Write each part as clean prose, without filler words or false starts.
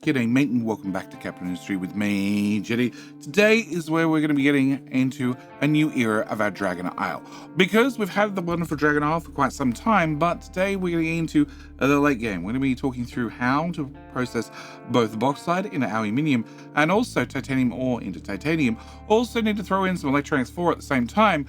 G'day mate and welcome back to Capital Industry with me, Jetty. Today is where we're going to be getting into a new era of our DragonIsle. Because we've had the wonderful DragonIsle for quite some time, but today we're going to get into the late game. We're going to be talking through how to process both bauxite into aluminium and also titanium ore into titanium. Also need to throw in some electronics for at the same time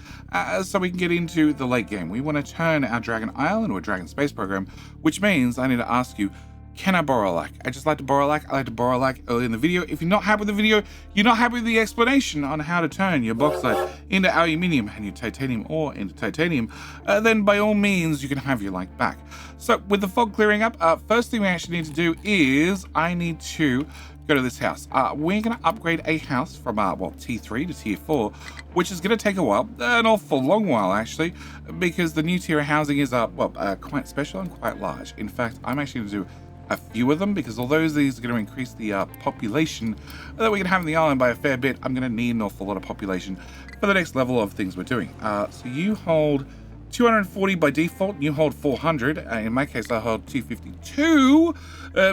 so we can get into the late game. We want to turn our DragonIsle into a Dragon Space program, which means I need to ask you, can I borrow a lac? I just like to borrow a lac. I like to borrow a lac early in the video. If you're not happy with the video, you're not happy with the explanation on how to turn your bauxite into aluminium and your titanium ore into titanium, then by all means, you can have your lac back. So with the fog clearing up, first thing we actually need to do is I need to go to this house. We're going to upgrade a house from T3 to Tier 4, which is going to take a while, an awful long while actually, because the new tier of housing is quite special and quite large. In fact, I'm actually going to do a few of them, because although these are going to increase the population that we can have in the island by a fair bit, I'm going to need an awful lot of population for the next level of things we're doing. So you hold 240 by default, you hold 400. In my case, I hold 252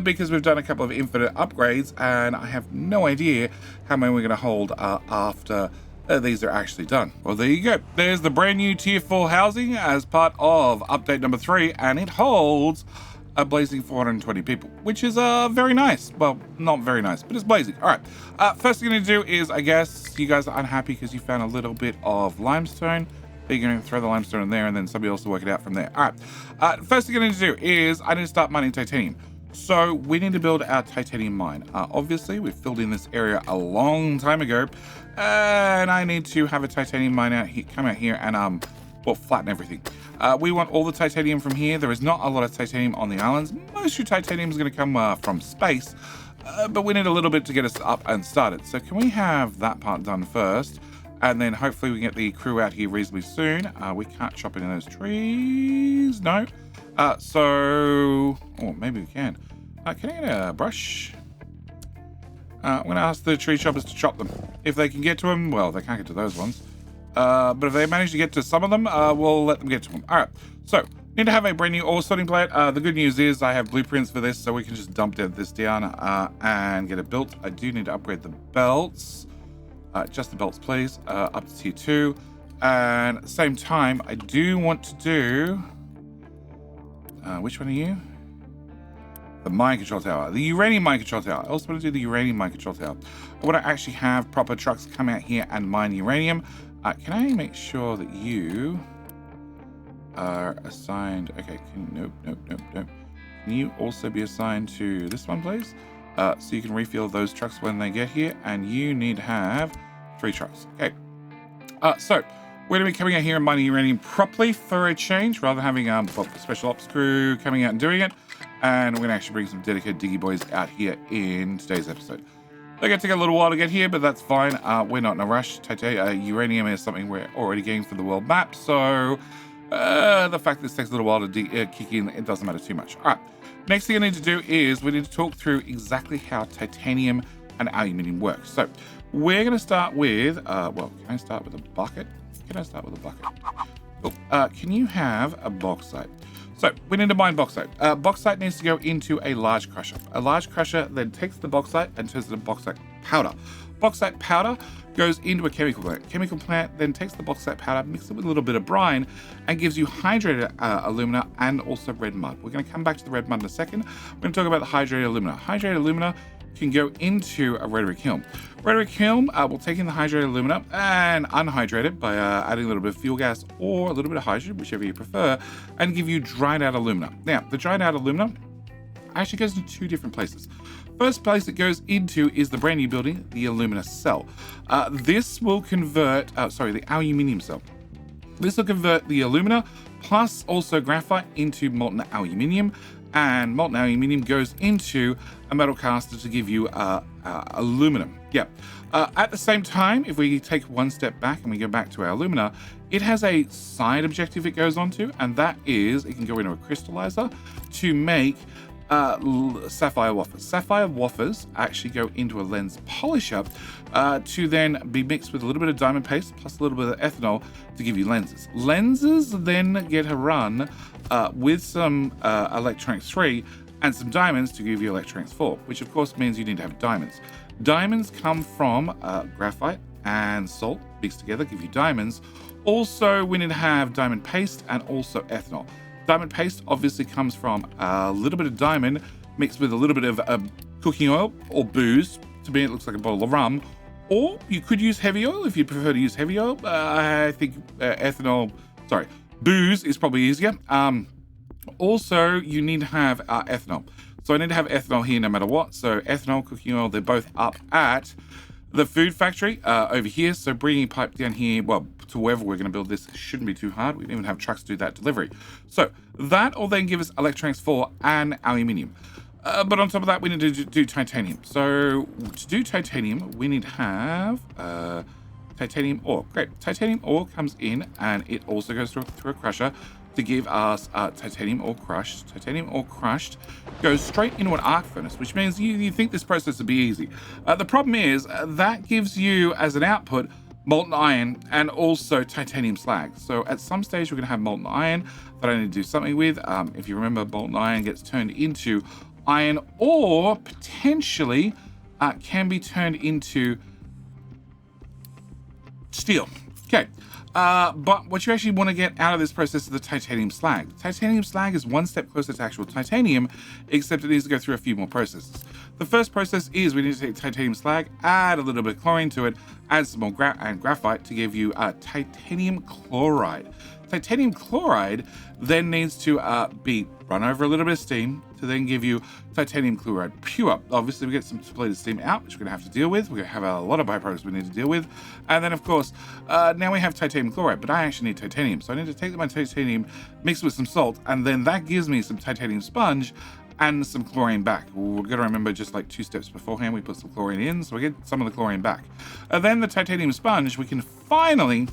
because we've done a couple of infinite upgrades, and I have no idea how many we're going to hold after these are actually done. Well, there you go. There's the brand new Tier 4 housing as part of update number 3, and it holds a blazing 420 people, which is very nice. Well, not very nice, but it's blazing. All right, first thing I'm gonna do is, I guess you guys are unhappy because you found a little bit of limestone. You're gonna throw the limestone in there, and then somebody else will work it out from there. All right, first thing I'm gonna do is I need to start mining titanium. So we need to build our titanium mine. Obviously, we filled in this area a long time ago, and I need to have a titanium mine out here, come out here, and flatten everything. We want all the titanium from here. There is not a lot of titanium on the islands. Most of your titanium is going to come from space, but we need a little bit to get us up and started. So can we have that part done first? And then hopefully we can get the crew out here reasonably soon. We can't chop any of those trees. No. Maybe we can. Can I get a brush? I'm going to ask the tree choppers to chop them. If they can get to them, well, they can't get to those ones. But if they manage to get to some of them, we'll let them get to them. All right, so need to have a brand new ore sorting plant. The good news is I have blueprints for this, so we can just dump this down and get it built. I do need to upgrade the belts, just the belts, please, up to Tier 2. And at the same time, I do want to do, which one are you? The mine control tower, the uranium mine control tower. I also want to do the uranium mine control tower. I want to actually have proper trucks come out here and mine uranium. Can I make sure that you are assigned? Okay, nope. Can you also be assigned to this one, please? So you can refuel those trucks when they get here, and you need to have 3 trucks. Okay. So we're going to be coming out here and mining uranium properly for a change, rather than having a special ops crew coming out and doing it. And we're going to actually bring some dedicated diggy boys out here in today's episode. They're going to take a little while to get here, but that's fine. We're not in a rush. Uranium is something we're already getting for the world map, so the fact that this takes a little while to kick in, it doesn't matter too much. All right, next thing I need to do is we need to talk through exactly how titanium and aluminium work. So we're going to start with, can I start with a bucket? Can I start with a bucket? Oh, can you have a bauxite? So we need to mine bauxite. Bauxite needs to go into a large crusher. A large crusher then takes the bauxite and turns it into bauxite powder. Bauxite powder goes into a chemical plant. Chemical plant then takes the bauxite powder, mixes it with a little bit of brine, and gives you hydrated alumina and also red mud. We're going to come back to the red mud in a second. We're going to talk about the hydrated alumina. Hydrated alumina can go into a rhetoric kiln. Rhetoric kiln will take in the hydrated alumina and unhydrate it by adding a little bit of fuel gas or a little bit of hydrogen, whichever you prefer, and give you dried out alumina. Now, the dried out alumina actually goes into 2 different places. First place it goes into is the brand new building, the alumina cell. This will convert, the aluminium cell. This will convert the alumina plus also graphite into molten aluminium, and molten aluminium goes into a metal caster to give you aluminum. Yeah. At the same time, if we take one step back and we go back to our alumina, it has a side objective it goes onto, and that is it can go into a crystallizer to make sapphire wafers. Sapphire wafers actually go into a lens polisher to then be mixed with a little bit of diamond paste plus a little bit of ethanol to give you lenses. Lenses then get a run with some electronics 3 and some diamonds to give you electronics 4, which of course means you need to have diamonds. Diamonds come from graphite and salt mixed together, give you diamonds. Also, we need to have diamond paste and also ethanol. Diamond paste obviously comes from a little bit of diamond mixed with a little bit of cooking oil or booze. To me, it looks like a bottle of rum. Or you could use heavy oil if you prefer to use heavy oil. I think booze is probably easier. Also, you need to have ethanol. So I need to have ethanol here no matter what. So ethanol, cooking oil, they're both up at the food factory over here. So bringing pipe down here, well, to wherever we're going to build this shouldn't be too hard. We don't even have trucks do that delivery. So that will then give us electronics 4 and aluminium. But on top of that, we need to do titanium. So to do titanium, we need to have titanium ore. Great. Titanium ore comes in and it also goes through a crusher to give us titanium ore crushed. Titanium ore crushed goes straight into an arc furnace, which means you think this process would be easy. The problem is that gives you as an output molten iron and also titanium slag. So at some stage we're going to have molten iron that I need to do something with. If you remember, molten iron gets turned into iron or potentially can be turned into steel. Okay. But what you actually want to get out of this process is the titanium slag. Titanium slag is one step closer to actual titanium, except it needs to go through a few more processes. The first process is we need to take titanium slag, add a little bit of chlorine to it, add some more graphite to give you titanium chloride. Titanium chloride then needs to be run over a little bit of steam to then give you titanium chloride pure. Obviously, we get some depleted steam out, which we're going to have to deal with. We're going to have a lot of byproducts we need to deal with. And then, of course, now we have titanium chloride, but I actually need titanium. So I need to take my titanium, mix it with some salt, and then that gives me some titanium sponge and some chlorine back. We're going to remember just like 2 steps beforehand, we put some chlorine in, so we get some of the chlorine back. And then the titanium sponge, we can finally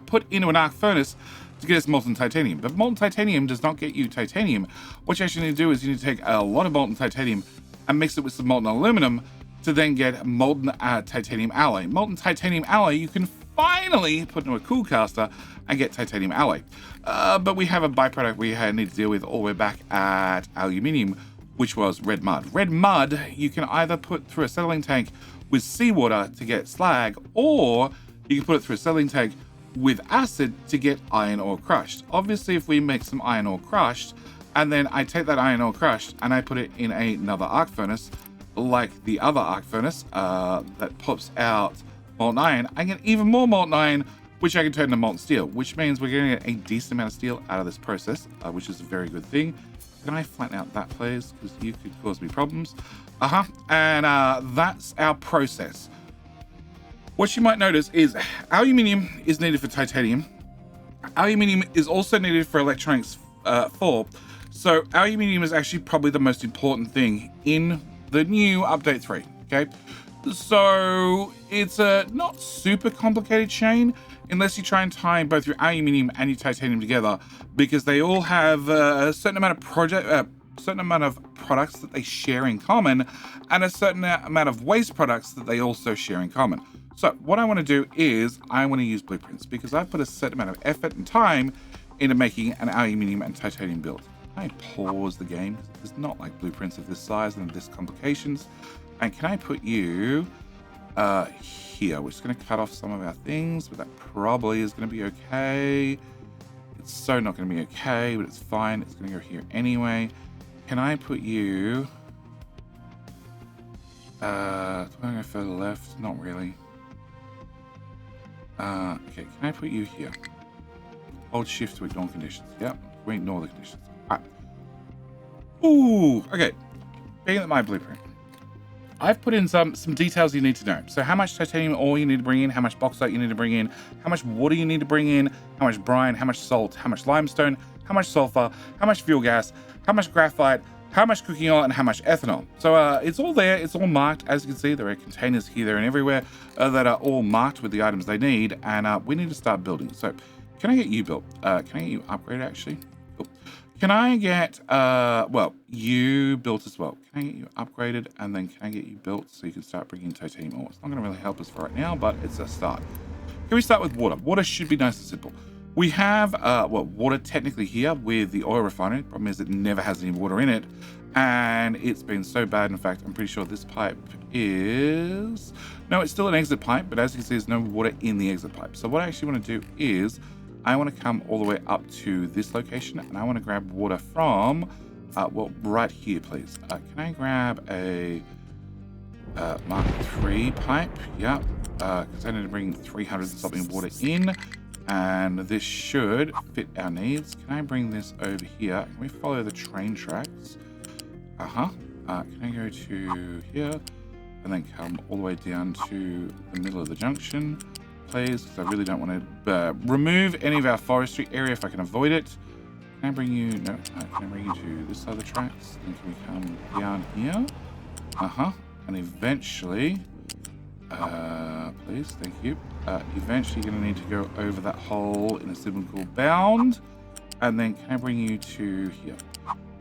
put into an arc furnace to get us molten titanium. But molten titanium does not get you titanium. What you actually need to do is you need to take a lot of molten titanium and mix it with some molten aluminum to then get molten titanium alloy. Molten titanium alloy you can finally put into a cool caster and get titanium alloy. But we have a byproduct we need to deal with all the way back at aluminium, which was red mud. Red mud you can either put through a settling tank with seawater to get slag, or you can put it through a settling tank with acid to get iron ore crushed. Obviously, if we make some iron ore crushed, and then I take that iron ore crushed and I put it in another arc furnace, like the other arc furnace that pops out molten iron, I get even more molten iron, which I can turn into molten steel, which means we're going to get a decent amount of steel out of this process, which is a very good thing. Can I flatten out that, please? Because you could cause me problems. And that's our process. What you might notice is aluminium is needed for titanium. Aluminium is also needed for electronics 4. So aluminium is actually probably the most important thing in the new update 3. Okay, so it's a not super complicated chain unless you try and tie both your aluminium and your titanium together, because they all have a certain amount of products that they share in common, and a certain amount of waste products that they also share in common. So what I want to do is I want to use blueprints, because I've put a certain amount of effort and time into making an aluminium and titanium build. I pause the game. There's not like blueprints of this size and this complications. And can I put you here? We're just going to cut off some of our things, but that probably is going to be okay. It's so not going to be okay, but it's fine. It's going to go here anyway. Can I put you... do I go further left? Not really. Okay, can I put you here? Hold shift to ignore conditions. Yep, we ignore the conditions. All right. Ooh, okay. Being at my blueprint, I've put in some details you need to know. So how much titanium ore you need to bring in, how much bauxite you need to bring in, how much water you need to bring in, how much brine, how much salt, how much limestone, how much sulfur, how much fuel gas, how much graphite, how much cooking oil, and how much ethanol. So it's all there, it's all marked. As you can see, there are containers here, there, and everywhere that are all marked with the items they need, and we need to start building. So can I get you built? Can I get you upgraded, actually? Cool. Can I get, well, you built as well. Can I get you upgraded, and then can I get you built so you can start bringing titanium ore? It's not going to really help us for right now, but it's a start. Can we start with water? Water should be nice and simple. We have water technically here with the oil refinery. Problem is it never has any water in it, and it's been so bad. In fact, I'm pretty sure this pipe is... No, it's still an exit pipe, but as you can see, there's no water in the exit pipe. So what I actually want to do is I want to come all the way up to this location, and I want to grab water from, right here, please. Can I grab a Mark III pipe? Yeah, because I need to bring 300 and something water in. And this should fit our needs. Can I bring this over here? Can we follow the train tracks? Can I go to here and then come all the way down to the middle of the junction, please? Because I really don't want to remove any of our forestry area if I can avoid it. Can I bring you? No. Can I bring you to this side of the tracks? Then can we come down here? And eventually, please, thank you. Eventually you're going to need to go over that hole in a symmetrical bound. And then can I bring you to here?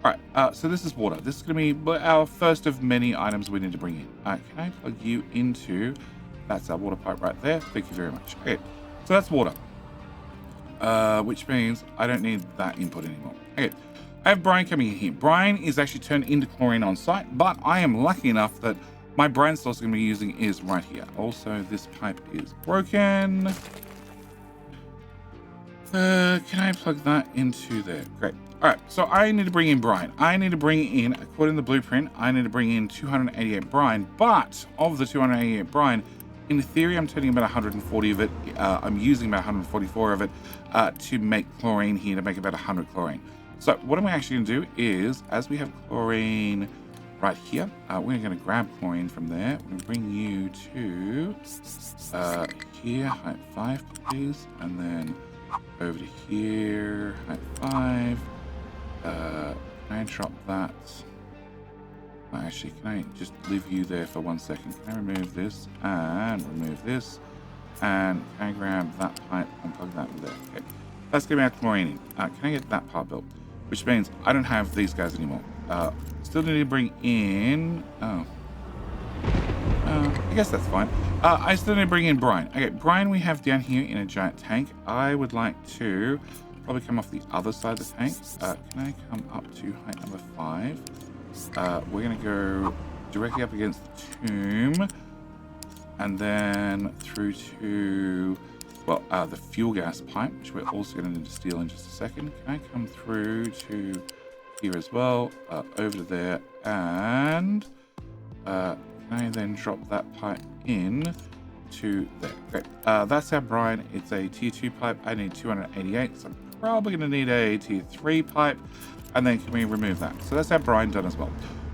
Alright, so this is water. This is going to be our first of many items we need to bring in. Can I plug you into... That's our water pipe right there. Thank you very much. Okay, so that's water. Which means I don't need that input anymore. Okay, I have brine coming in here. Brine is actually turned into chlorine on site, but I am lucky enough that my brine source I'm going to be using is right here. Also, this pipe is broken. Can I plug that into there? Great. All right, so I need to bring in brine. I need to bring in, according to the blueprint, I need to bring in 288 brine. But of the 288 brine, in theory, I'm turning about 140 of it. I'm using about 144 of it to make chlorine here, to make about 100 chlorine. So what I'm actually going to do is, as we have chlorine right here, we're going to grab chlorine from there. We're going to bring you to here, height 5, please, and then over to here, height 5. Can I drop that? Actually, can I just leave you there for 1 second? Can I remove this and remove this? And can I grab that pipe and plug that in there? Okay, that's going to be our chlorine in. Can I get that part built? Which means I don't have these guys anymore. Still need to bring in... I guess that's fine. I still need to bring in brine. Okay, brine we have down here in a giant tank. I would like to probably come off the other side of the tank. Can I come up to height number 5? We're going to go directly up against the tomb. And then through to... well, the fuel gas pipe, which we're also going to need to steal in just a second. Can I come through to here as well, over to there, and can I then drop that pipe in to there? Great. That's our brine. It's a tier 2 pipe. I need 288, so I'm probably going to need a tier 3 pipe, and then can we remove that? So that's our brine done as well.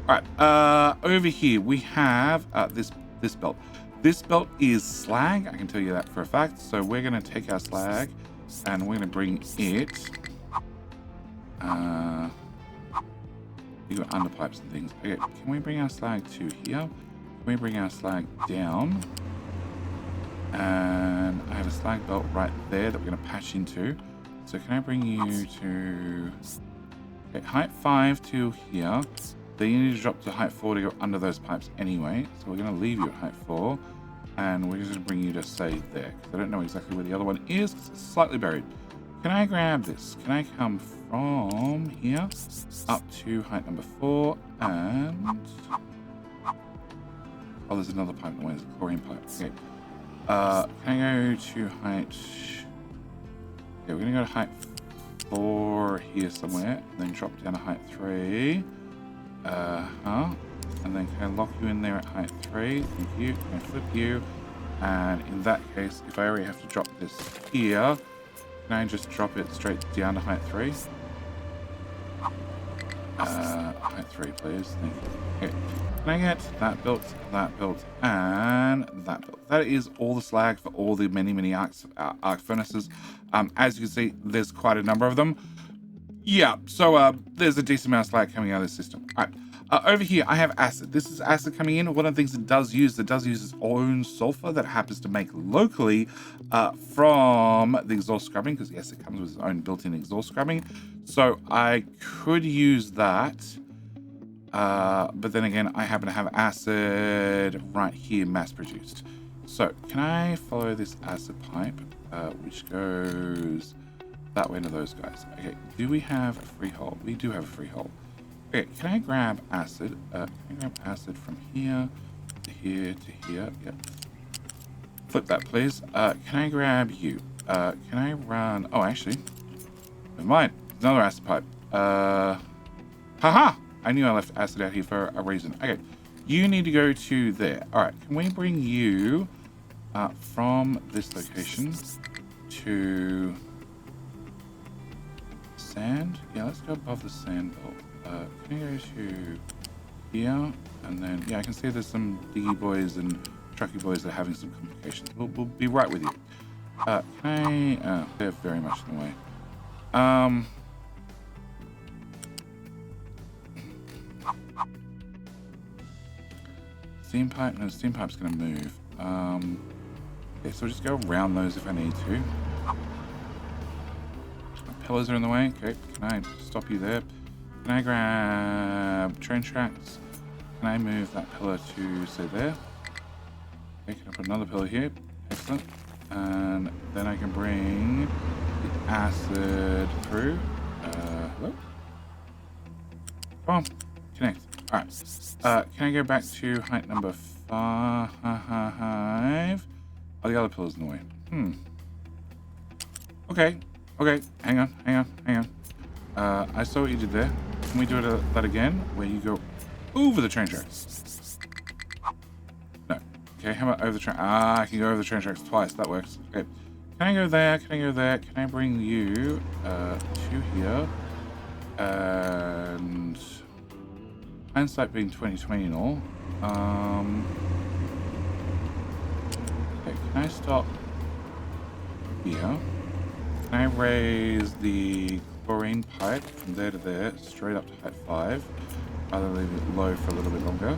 All right, over here we have this belt. This belt is slag, I can tell you that for a fact. So we're going to take our slag and we're going to bring it. You got underpipes and things. Okay, can we bring our slag to here? Can we bring our slag down? And I have a slag belt right there that we're going to patch into. So can I bring you to height 5 to here? Then you need to drop to height 4 to go under those pipes anyway. So we're going to leave you at height 4. And we're just going to bring you to say there. I don't know exactly where the other one is because it's slightly buried. Can I grab this? Can I come from here up to height number 4 and... oh, there's another pipe. No, there's a chlorine pipe. Okay. Can I go to height... okay, we're going to go to height 4 here somewhere. And then drop down to height 3. And then can I lock you in there at height 3? Thank you. Can I flip you? And in that case, if I already have to drop this here, can I just drop it straight down to height 3? Height 3, please. Thank you. Okay. Can I get that built, and that built? That is all the slag for all the many arc furnaces. As you can see, there's quite a number of them. Yeah, so there's a decent amount of slag coming out of the system. All right. Over here, I have acid. This is acid coming in. One of the things it does use its own sulfur that it happens to make locally from the exhaust scrubbing, because yes, it comes with its own built-in exhaust scrubbing. So I could use that, but then again, I happen to have acid right here, mass-produced. So can I follow this acid pipe, which goes that way to those guys. Okay, do we have a freehold? We do have a freehold. Okay, can I grab acid? Can I grab acid from here to here to here? Yep. Flip that, please. Can I grab you? Can I run? Oh, actually, never mind. Another acid pipe. Haha! I knew I left acid out here for a reason. Okay, you need to go to there. All right, can we bring you from this location to sand? Yeah, let's go above the sand belt. Can I go to here? And then, yeah, I can see there's some diggy boys and trucky boys that are having some complications. We'll be right with you. Can I... they're very much in the way. Steam pipe? No, steam pipe's going to move. Okay, so we'll just go around those if I need to. Pillars are in the way. Okay, can I stop you there? Can I grab train tracks? Can I move that pillar to, say, there? Okay, can I put another pillar here? Excellent. And then I can bring the acid through. Hello? Come on, connect. Alright. Can I go back to height number 5? Oh, the other pillar's in the way. Okay. Okay, hang on. I saw what you did there. Can we do that again? Where you go over the train tracks? No. Okay, how about over the train? I can go over the train tracks twice. That works. Okay. Can I go there? Can I go there? Can I bring you to here? And hindsight being 2020 and all. Okay, can I stop here? Can I raise the chlorine pipe from there to there, straight up to height 5? Rather than leave it low for a little bit longer.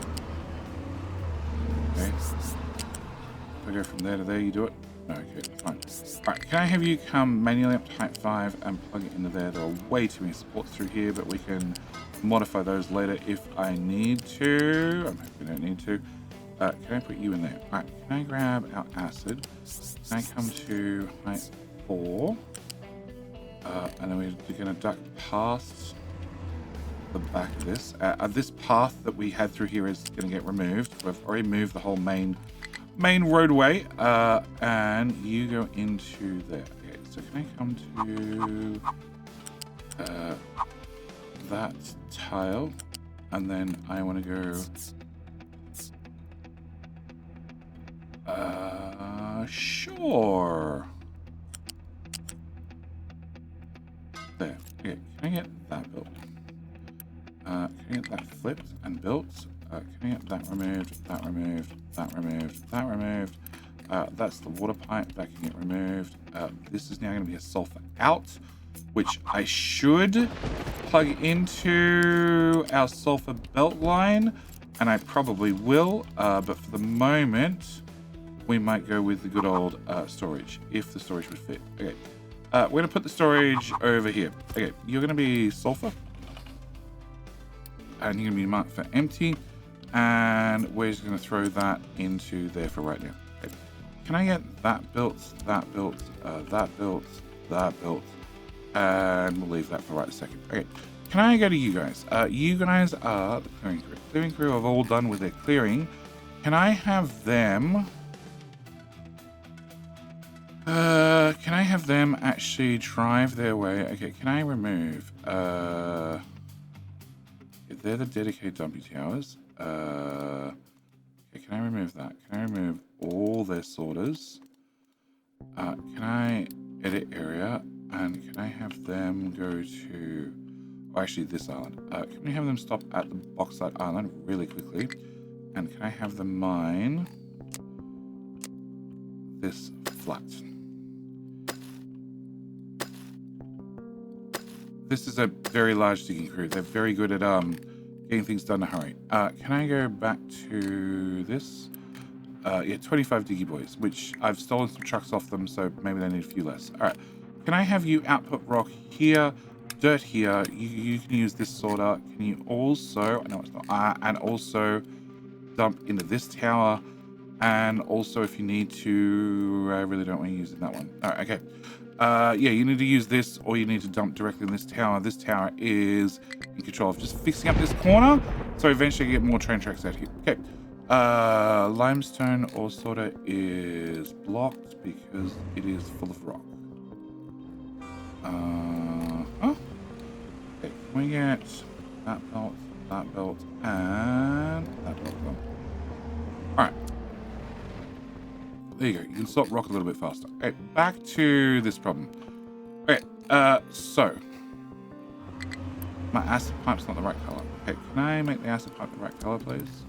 Okay. If I go from there to there, you do it? No, okay, fine. Alright, can I have you come manually up to height 5 and plug it into there? There are way too many supports through here, but we can modify those later if I need to. I'm hoping we don't need to. Can I put you in there? Alright, can I grab our acid? Can I come to height 4? And then we're going to duck past the back of this. This path that we had through here is going to get removed. We've already moved the whole main roadway. And you go into there. Okay, so can I come to that tile? And then I want to go... sure. There. Okay, can I get that built? Can I get that flipped and built? Can I get that removed, that removed, that removed, that removed? That's the water pipe, that can get removed. This is now going to be a sulfur out, which I should plug into our sulfur belt line, and I probably will, but for the moment, we might go with the good old storage, if the storage would fit. Okay. We're going to put the storage over here. Okay, you're going to be sulfur. And you're going to be marked for empty. And we're just going to throw that into there for right now. Okay. Can I get that built, that built, that built, that built? And we'll leave that for right a second. Okay, can I go to you guys? You guys are the clearing crew. Clearing crew have all done with their clearing. Can I have them... can I have them actually drive their way? Okay, can I remove, they're the dedicated dumping towers. Okay, can I remove that? Can I remove all their sorters? Can I edit area? And can I have them go to, oh, actually this island. Can we have them stop at the Bauxite Island really quickly? And can I have them mine this flat? This is a very large digging crew. They're very good at getting things done in a hurry. Can I go back to this? Yeah, 25 diggy boys, which I've stolen some trucks off them, so maybe they need a few less. All right. Can I have you output rock here, dirt here? You can use this sorter. Can you also, no, it's not, and also dump into this tower, and also if you need to, I really don't want to use that one. All right, okay. Yeah, you need to use this, or you need to dump directly in this tower. This tower is in control of just fixing up this corner, so eventually you get more train tracks out here. Okay. Limestone ore sorter is blocked because it is full of rock. Okay, can we get that belt, and that belt done? Alright. There you go. You can sort rock a little bit faster. Okay, back to this problem. Okay, so my acid pipe's not the right color. Okay, can I make the acid pipe the right color, please?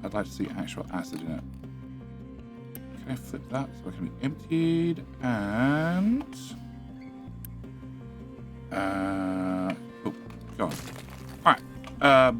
I'd like to see actual acid in it. Can I flip that so it can be emptied? And oh, go on. Alright,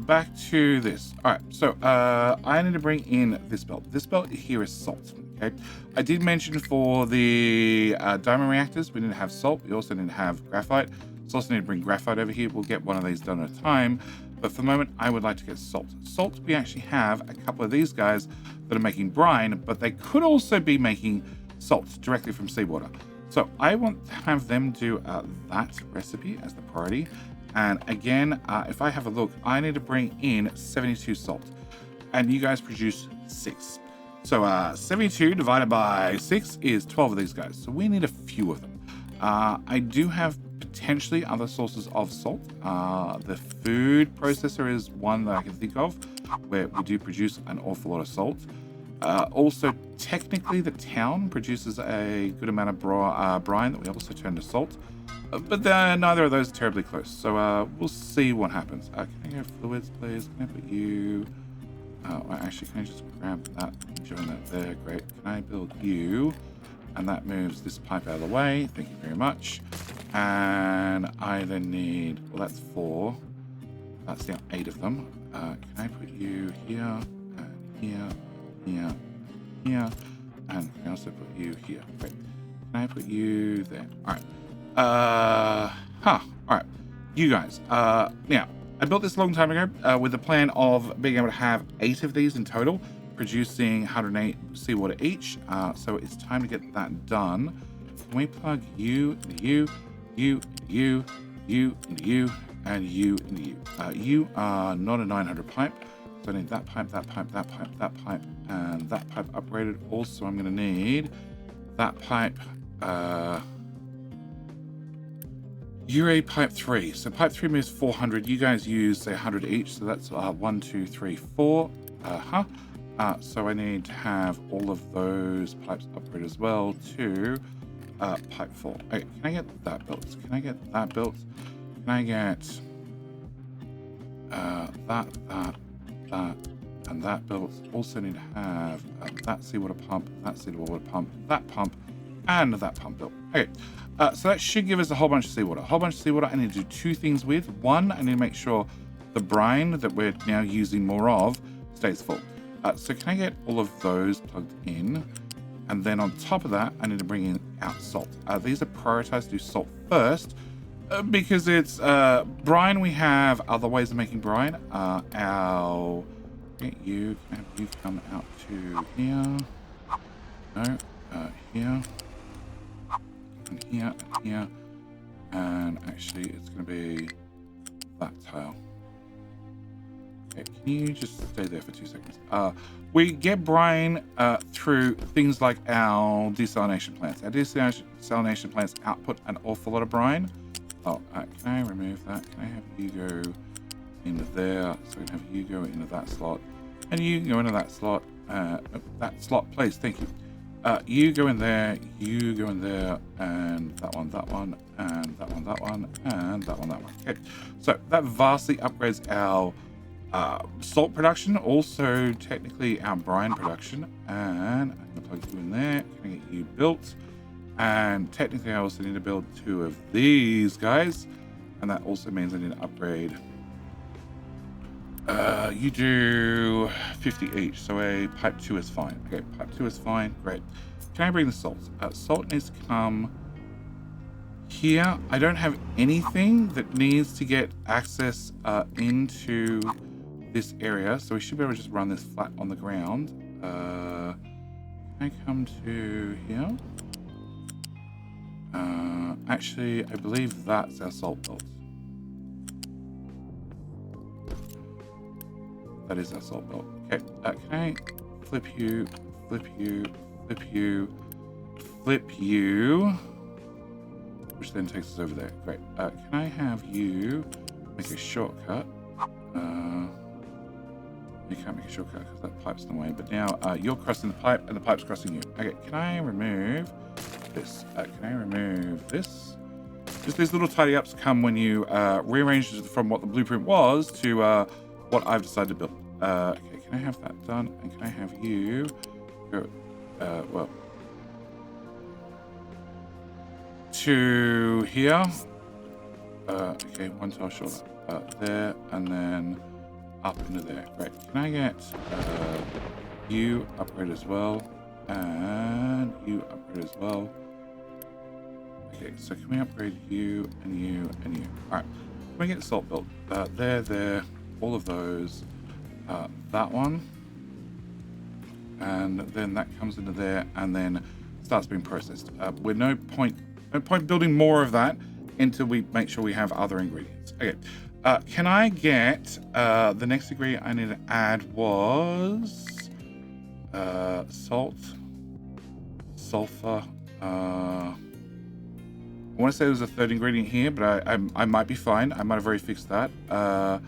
back to this. Alright, so I need to bring in this belt. This belt here is salt. Okay, I did mention for the diamond reactors, we need to have salt. We also need to have graphite. So also need to bring graphite over here. We'll get one of these done at a time. But for the moment, I would like to get salt. Salt, we actually have a couple of these guys that are making brine, but they could also be making salt directly from seawater. So I want to have them do that recipe as the priority. And again, if I have a look, I need to bring in 72 salt. And you guys produce 6. So 72 divided by 6 is 12 of these guys. So we need a few of them. I do have potentially other sources of salt. The food processor is one that I can think of where we do produce an awful lot of salt. Also, technically, the town produces a good amount of brine that we also turn to salt. But neither of those are terribly close. So we'll see what happens. Can I go fluids, please? Can I put you... actually, can I just grab that and join that there? Great. Can I build you? And that moves this pipe out of the way. Thank you very much. And I then need... Well, that's 4. That's now 8 of them. Can I put you here? And here. Here. Here. And can I also put you here? Great. Can I put you there? Alright. Alright. You guys. Now, I built this a long time ago with the plan of being able to have 8 of these in total, producing 108 seawater each. So it's time to get that done. Can we plug you into you, you into you, you into you, and you into you? You are not a 900 pipe, so I need that pipe, that pipe, that pipe, that pipe, and that pipe upgraded. Also, I'm going to need that pipe. Ure pipe 3. So pipe 3 moves 400. You guys use say 100 each. So that's 1, 2, 3, 4. So I need to have all of those pipes upgraded as well to pipe 4. Okay, can I get that built? Can I get that built? Can I get that, and that built? Also need to have that seawater pump, that seawater pump, and that pump built. Okay. So that should give us a whole bunch of seawater. A whole bunch of seawater I need to do 2 things with. One, I need to make sure the brine that we're now using more of stays full. So can I get all of those plugged in? And then on top of that, I need to bring in out salt. These are prioritized to do salt first because it's brine. We have other ways of making brine. You come out to here. No, here. And here, and here, and actually it's going to be that tile. Okay, can you just stay there for 2 seconds? We get brine through things like our desalination plants. Our desalination plants output an awful lot of brine. Oh, can I remove that? Can I have you go into there? So I can have you go into that slot, and you go into that slot. That slot, please. Thank you. You go in there, you go in there, and that one, and that one, and that one, and that one. Okay, so that vastly upgrades our salt production, also technically our brine production. And I'm gonna plug you in there. Can I get you built? And technically, I also need to build 2 of these guys, and that also means I need to upgrade. You do 50 each, so a pipe 2 is fine. Okay, pipe 2 is fine. Great. Can I bring the salt? Salt needs to come here. I don't have anything that needs to get access into this area, so we should be able to just run this flat on the ground. Can I come to here? Actually, I believe that's our salt belt. That is our salt belt. Okay, can I flip you, flip you, flip you, flip you, which then takes us over there. Great. Can I have you make a shortcut? You can't make a shortcut because that pipe's in the way, but now you're crossing the pipe and the pipe's crossing you. Okay, can I remove this? Can I remove this? Just these little tidy ups come when you rearrange it from what the blueprint was to what I've decided to build. Okay, can I have that done? And can I have you go, well, to here? Okay, one tile shorter. There, and then up into there. Great. Can I get you upgrade as well? And you upgrade as well. Okay, so can we upgrade you and you and you? Alright. Can we get salt built? There, all of those. That one. And then that comes into there and then starts being processed. We're no point building more of that until we make sure we have other ingredients. Okay. Can I get the next ingredient I need to add was salt, sulfur. I want to say there's a third ingredient here, but I might be fine. I might have already fixed that. I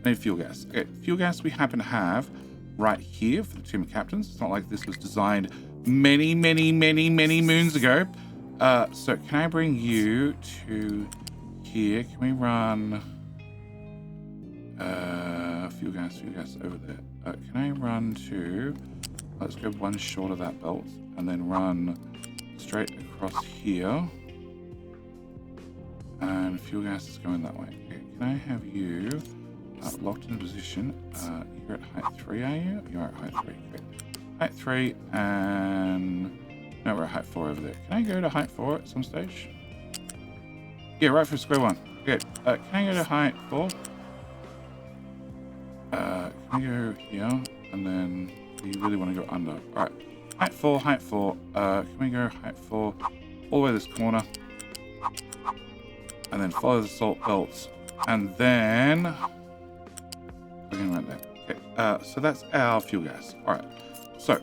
need fuel gas. Okay, fuel gas we happen to have right here for the team of captains. It's not like this was designed many moons ago. So can I bring you to here? Can we run fuel gas over there? Can I run to, let's go one short of that belt and then run straight across here, and fuel gas is going that way. Okay, can I have you locked in a position? You're at height 3, are you? You're at height 3. Okay. Height 3, and no, we're at height 4 over there. Can I go to height 4 at some stage? Yeah, right for square one. Good. Can I go to height 4? Can I go here? And then you really want to go under. Alright. Height 4, height 4. Can we go height 4 all the way to this corner? And then follow the salt belts. And then again right there. Okay. So that's our fuel gas. Alright. So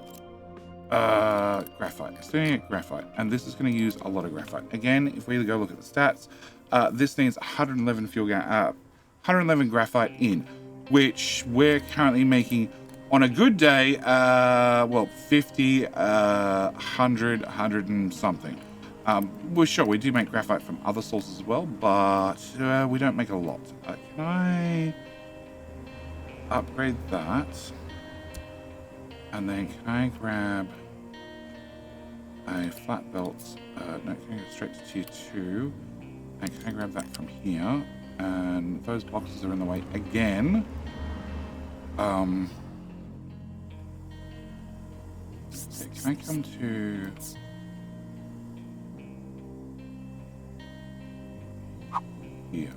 graphite. Still need graphite. And this is going to use a lot of graphite. Again, if we go look at the stats, this needs 111 fuel gas 111 graphite in, which we're currently making on a good day, well, 50, 100, 100 and something. Well, sure, we do make graphite from other sources as well, but we don't make a lot. Can I upgrade that? And then can I grab a flat belt? No, can I go straight to tier 2? And can I grab that from here? And those boxes are in the way again. Okay, can I come to here?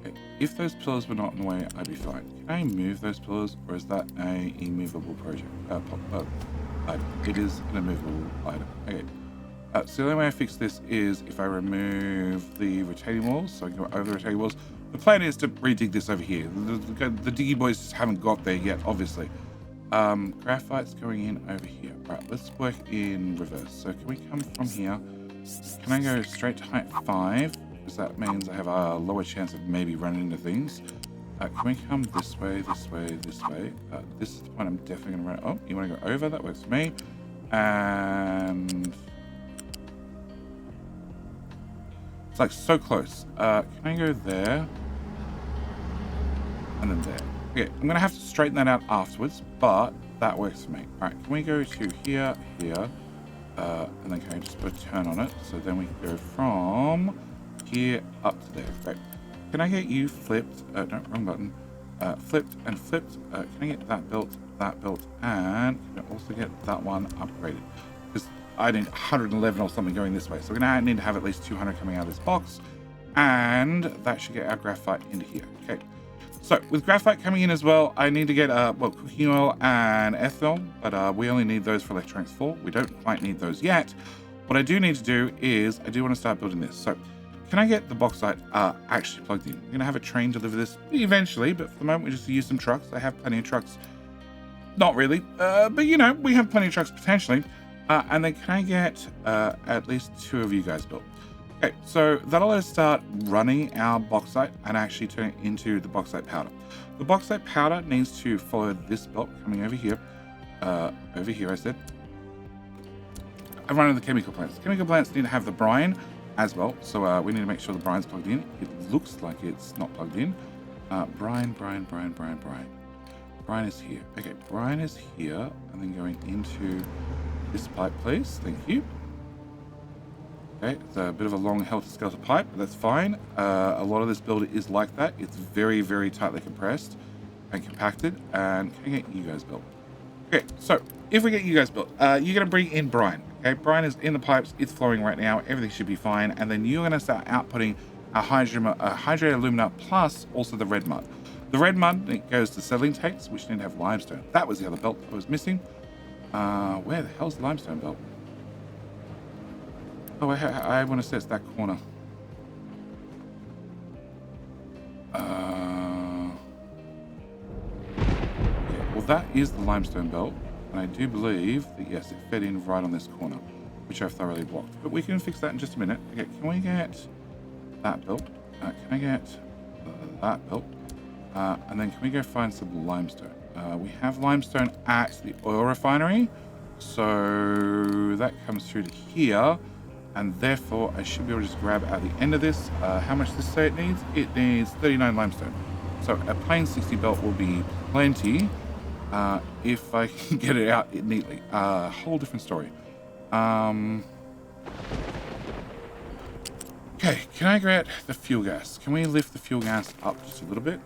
Okay, if those pillars were not in the way, I'd be fine. Can I move those pillars, or is that a immovable project? Item. It is an immovable item. Okay. So the only way I fix this is if I remove the retaining walls, so I can go over the retaining walls. The plan is to redig this over here. The diggy boys haven't got there yet, obviously. Graphite's going in over here. Right, let's work in reverse. So can we come from here? Can I go straight to height 5? Because that means I have a lower chance of maybe running into things. Can we come this way, this way, this way? This is the point I'm definitely going to run. Oh, you want to go over? That works for me. And it's like so close. Can I go there? And then there. Okay, I'm going to have to straighten that out afterwards, but that works for me. All right, can we go to here, here, and then can I just put a turn on it? So then we can go from here up to there. Great. Can I get you flipped? No, wrong button. Flipped and flipped. Can I get that built, and can I also get that one upgraded? Because I need 111 or something going this way. So we're going to need to have at least 200 coming out of this box, and that should get our graphite into here. Okay. So with graphite coming in as well, I need to get well, cooking oil and ethanol, but we only need those for electronics 4. We don't quite need those yet. What I do need to do is I do want to start building this. So can I get the bauxite actually plugged in? I'm going to have a train deliver this eventually, but for the moment we just use some trucks. I have plenty of trucks. Not really, but you know, we have plenty of trucks potentially. And then can I get at least 2 of you guys built? Okay, so that'll let us start running our bauxite and actually turn it into the bauxite powder. The bauxite powder needs to follow this belt coming over here. Over here, I said. I'm running the chemical plants. Chemical plants need to have the brine as well, so we need to make sure the brine's plugged in. It looks like it's not plugged in. Brine. Brine is here. Okay, brine is here, and then going into this pipe, please. Thank you. Okay, it's a bit of a long helter-skelter pipe, but that's fine. A lot of this build is like that. It's very, very tightly compressed and compacted. And can I get you guys built? Okay, so if we get you guys built, you're going to bring in brine. Okay, brine is in the pipes. It's flowing right now. Everything should be fine. And then you're going to start outputting a hydrated alumina plus also the red mud. The red mud, it goes to settling tanks, which need to have limestone. That was the other belt I was missing. Where the hell's the limestone belt? Oh, I want to say it's that corner. Okay, well, that is the limestone belt. And I do believe that, yes, it fed in right on this corner, which I've thoroughly blocked. But we can fix that in just a minute. Okay, can we get that belt? Can I get that belt? And then can we go find some limestone? We have limestone at the oil refinery. So that comes through to here. And therefore, I should be able to just grab at the end of this. How much does this say it needs? It needs 39 limestone. So a plain 60 belt will be plenty if I can get it out neatly. Whole different story. Okay, can I get the fuel gas? Can we lift the fuel gas up just a little bit?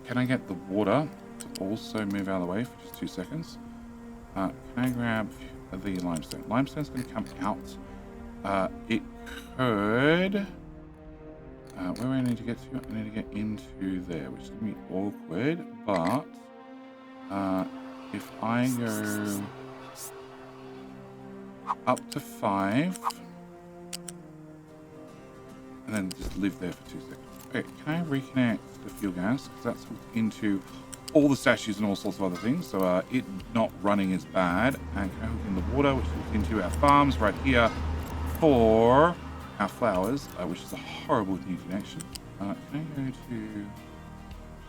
Can I get the water to also move out of the way for just 2 seconds? Can I grab the limestone? Limestone's going to come out. It could... where do I need to get to? I need to get into there, which is going to be awkward, but if I go up to 5 and then just live there for 2 seconds. Okay, can I reconnect the fuel gas? Because that's hooked into all the statues and all sorts of other things, so it not running is bad. And can I hook in the water, which is into our farms right here for our flowers, which is a horrible new connection. Can I go to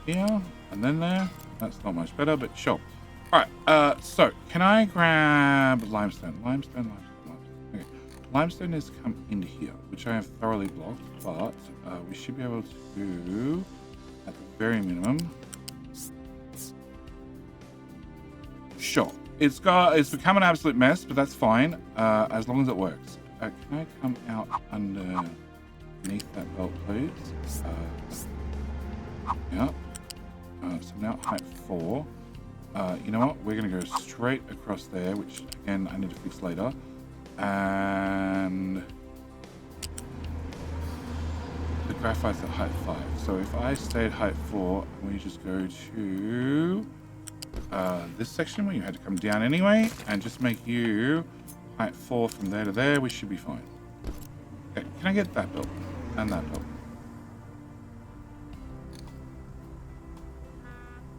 here and then there? That's not much better, but sure. All right, so can I grab limestone? Limestone. Okay, limestone is come into here, which I have thoroughly blocked, but we should be able to, at the very minimum. Sure, it's become an absolute mess, but that's fine as long as it works. Can I come out underneath that belt, please? Yeah. So now height 4. You know what? We're going to go straight across there, which again I need to fix later. And the graphite's at height 5. So if I stay at height 4, we just go to this section where you had to come down anyway, and just make you height 4 from there to there. We should be fine. Okay, can I get that built and that built?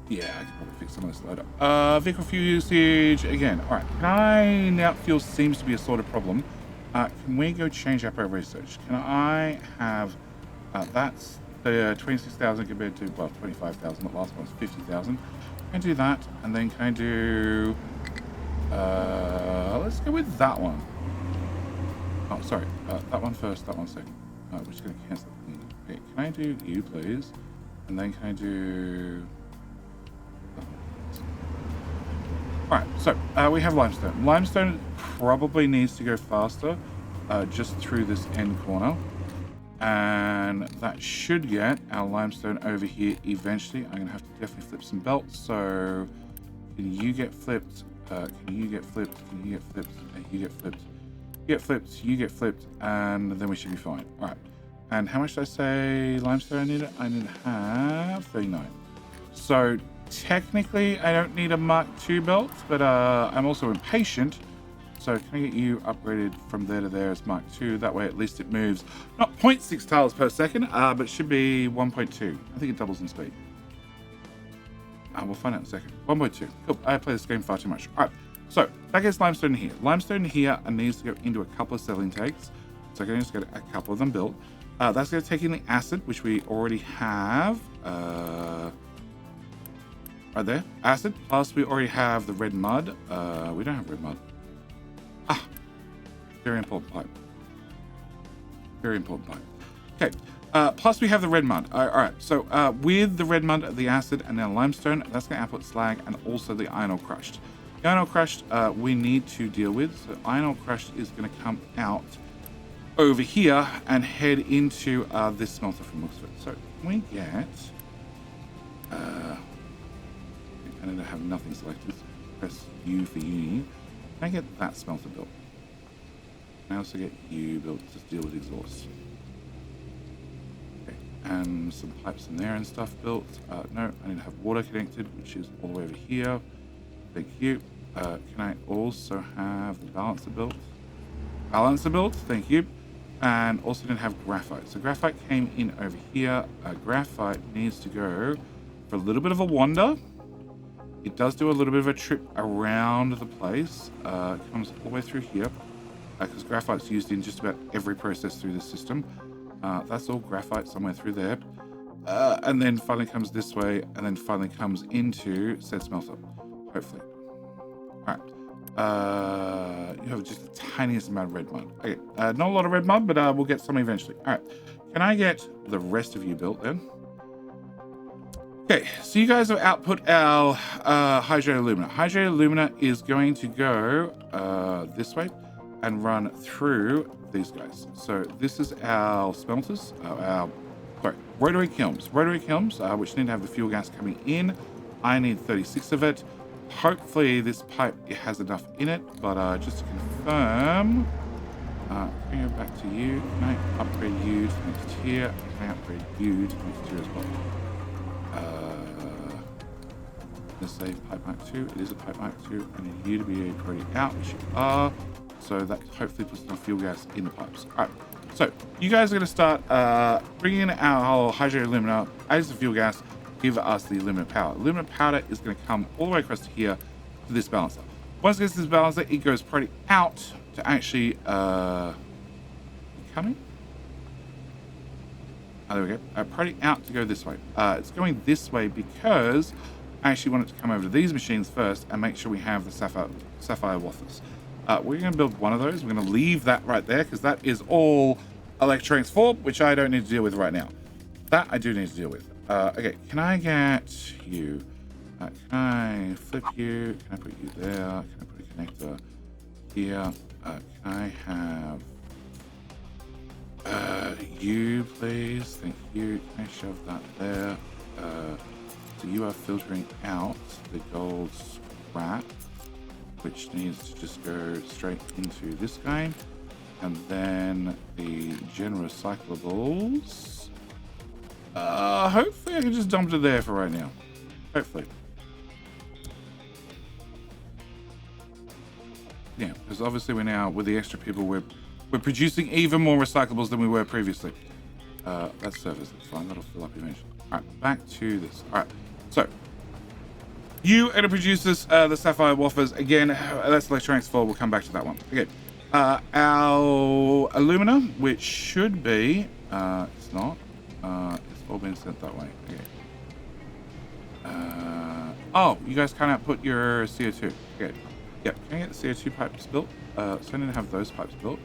Yeah, I can probably fix some of this later. Vehicle fuel usage again. All right, now fuel seems to be a sort of problem. Can we go change up our research? Can I have that's the 26,000 compared to, well, 25,000. The last one was 50,000. Can I do that? And then can I do, let's go with that one. Oh, sorry, that one first, that one second. We're just going to cancel it. Okay, can I do you, please? And then can I do... Alright, so we have limestone. Limestone probably needs to go faster just through this end corner. And that should get our limestone over here eventually. I'm going to have to definitely flip some belts. So can you get flipped? Can you get flipped? Can you get flipped? You get flipped. You get flipped. You get flipped. And then we should be fine. Alright. And how much did I say limestone I needed? I need to have 39. So technically I don't need a Mark II belt, but I'm also impatient. So can I get you upgraded from there to there as Mark II? That way at least it moves not 0.6 tiles per second, but it should be 1.2. I think it doubles in speed. We'll find out in a second. 1.2. Cool. I play this game far too much. All right. So that gets limestone here. Limestone here needs to go into a couple of selling tanks. So I can just get a couple of them built. That's going to take in the acid, which we already have. Right there. Acid. Plus we already have the red mud. We don't have red mud. Very important pipe. Very important pipe. Okay. Plus we have the red mud. All right. So with the red mud, the acid, and now limestone, that's going to output slag and also the iron ore crushed. The iron ore crushed we need to deal with. So iron ore crushed is going to come out over here and head into this smelter from looks of it. So can we get... I need to have nothing selected. Press U for uni. Can I get that smelter built? I also get you built to deal with exhaust. Okay, and some pipes in there and stuff built. No, I need to have water connected, which is all the way over here. Thank you. Can I also have the balancer built? Balancer built, thank you. And also need to have graphite. So graphite came in over here. Graphite needs to go for a little bit of a wander. It does do a little bit of a trip around the place. It comes all the way through here. Because graphite's used in just about every process through the system. That's all graphite somewhere through there. And then finally comes this way, and then finally comes into said smelter, hopefully. All right. You have just the tiniest amount of red mud. Okay, not a lot of red mud, but we'll get some eventually. All right. Can I get the rest of you built then? Okay, so you guys have output our hydrated alumina. Hydrated alumina is going to go this way and run through these guys. So this is our smelters, rotary kilns. Rotary kilns, which need to have the fuel gas coming in. I need 36 of it. Hopefully this pipe has enough in it, but just to confirm, bring it back to you. Can I upgrade you to next tier? Can I upgrade you to next tier as well? Let's say pipe mark 2. It is a pipe mark 2. I need you to be already out, which you are. So that hopefully puts enough fuel gas in the pipes. All right. So you guys are going to start bringing in our whole hydrated alumina as the fuel gas. Give us the aluminum powder. Aluminum powder is going to come all the way across to here to this balancer. Once it gets to this balancer, it goes pretty out to actually coming. Oh, there we go. Pretty out to go this way. It's going this way because I actually want it to come over to these machines first and make sure we have the sapphire waffles. We're going to build one of those. We're going to leave that right there because that is all electronics for, which I don't need to deal with right now. That I do need to deal with. Okay, can I get you? Can I flip you? Can I put you there? Can I put a connector here? Can I have you, please? Thank you. Can I shove that there? So you are filtering out the gold scrap, which needs to just go straight into this guy. And then the general recyclables. Hopefully I can just dump it there for right now. Hopefully. Yeah, because obviously we're now, with the extra people, we're producing even more recyclables than we were previously. That's surface, that's fine, that'll fill up eventually. Alright, back to this. Alright, so you are going to produce this, the sapphire wafers. Again, that's electronics 4, we'll come back to that one. Okay, our alumina, which should be, it's not, it's all been sent that way. Okay. Oh, you guys can't output your CO2. Okay. Yep, can I get the CO2 pipes built? So I need to have those pipes built.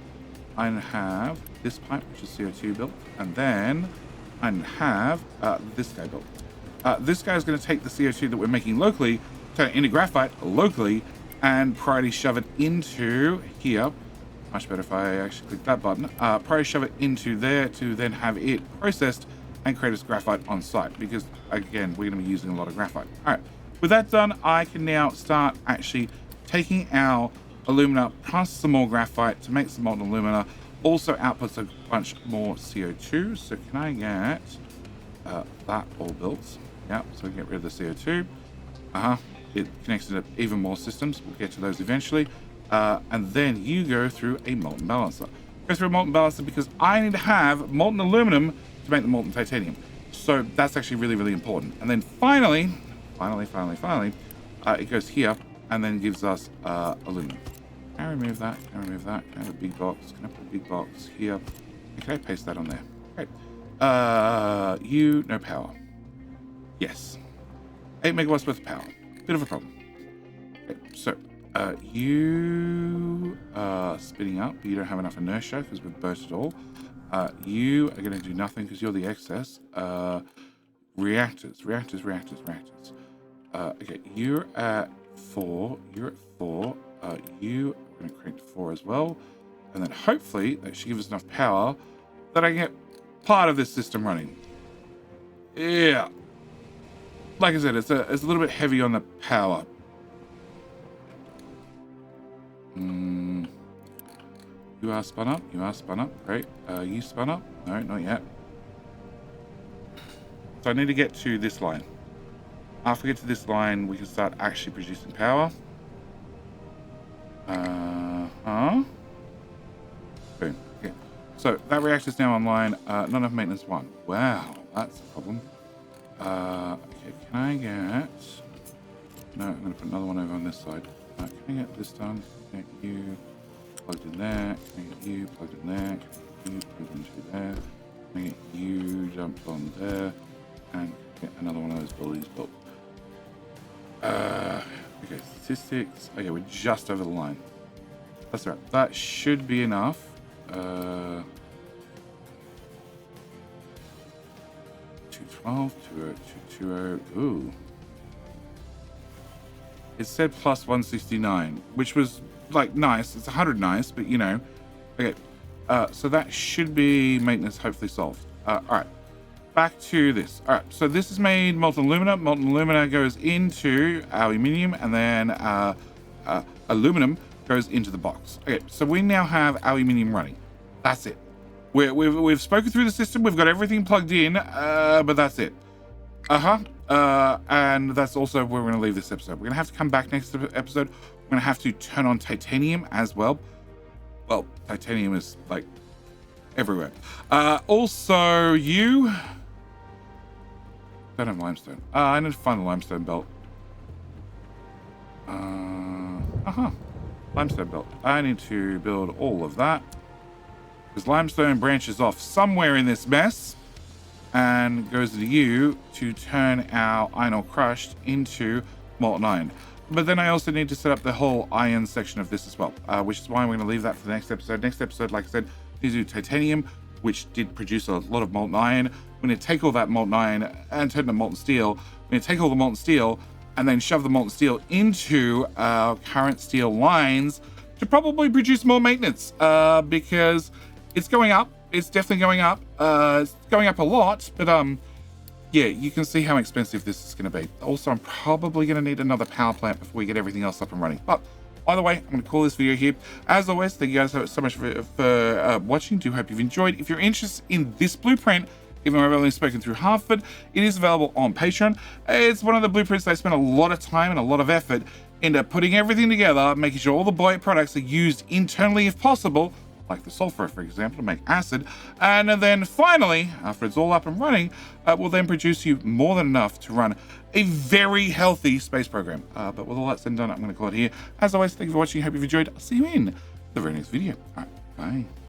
I need to have this pipe, which is CO2 built, and then I need to have this guy built. This guy is going to take the CO2 that we're making locally, turn it into graphite locally, and priority shove it into here. Much better if I actually click that button. Priority shove it into there to then have it processed and create us graphite on site, because again, we're going to be using a lot of graphite. All right, with that done, I can now start actually taking our alumina plus some more graphite to make some molten alumina. Also outputs a bunch more CO2. So can I get that all built? Yeah, so we get rid of the CO2. It connects to even more systems. We'll get to those eventually. And then you go through a molten balancer. Go through a molten balancer because I need to have molten aluminum to make the molten titanium. So that's actually really, really important. And then finally, it goes here and then gives us aluminum. Can I remove that? Can I remove that? Can I have a big box? Can I put a big box here? And can I paste that on there? Great. No power. Yes. 8 megawatts worth of power. Bit of a problem. Okay, so you are spinning up, but you don't have enough inertia because we've burnt it all. You are going to do nothing because you're the excess. Reactors. Okay, you're at 4. You're at 4. You are going to crank to 4 as well. And then hopefully that should give us enough power that I can get part of this system running. Yeah. Like I said, it's a little bit heavy on the power. You are spun up. You are spun up. Great. You spun up? No, not yet. So I need to get to this line. After we get to this line, we can start actually producing power. Boom. Okay. So that reactor is now online. Not enough maintenance 1. Wow, that's a problem. Okay, can I get... No, I'm going to put another one over on this side. Can I get this done? Can I get you plugged in there? Can I get you plugged in there? Can I get you plugged into there? Can I get you jumped on there? And get another one of those buildings built. Okay, statistics. Okay, we're just over the line. That's right. That should be enough. 212, 220. Ooh. It said plus 169, which was like nice. It's 100 nice, but you know. Okay. So that should be maintenance hopefully solved. All right. Back to this. All right. So this is made molten alumina. Molten alumina goes into aluminium, and then aluminum goes into the box. Okay. So we now have aluminium running. That's it. We've spoken through the system. We've got everything plugged in, but that's it. And that's also where we're going to leave this episode. We're going to have to come back next episode. We're going to have to turn on titanium as well. Well, titanium is like everywhere. Also, you don't have limestone. I need to find the limestone belt. Limestone belt. I need to build all of that. Because limestone branches off somewhere in this mess and goes to you to turn our iron ore crushed into molten iron. But then I also need to set up the whole iron section of this as well, which is why we're going to leave that for the next episode. Next episode, like I said, is do titanium, which did produce a lot of molten iron. We're going to take all that molten iron and turn it into molten steel. We're going to take all the molten steel and then shove the molten steel into our current steel lines to probably produce more maintenance, because it's going up. It's definitely going up. It's going up a lot, but yeah, you can see how expensive this is going to be. Also, I'm probably going to need another power plant before we get everything else up and running. But either way, I'm going to call this video here. As always, thank you guys so much for watching. Do hope you've enjoyed. If you're interested in this blueprint, even though I've only spoken through half of it, it is available on Patreon. It's one of the blueprints that I spent a lot of time and a lot of effort into putting everything together, making sure all the byproducts are used internally if possible, like the sulfur, for example, to make acid. And then finally, after it's all up and running, will then produce you more than enough to run a very healthy space program. But with all that said and done, I'm going to call it here. As always, thank you for watching. Hope you've enjoyed. I'll see you in the very next video. All right, bye.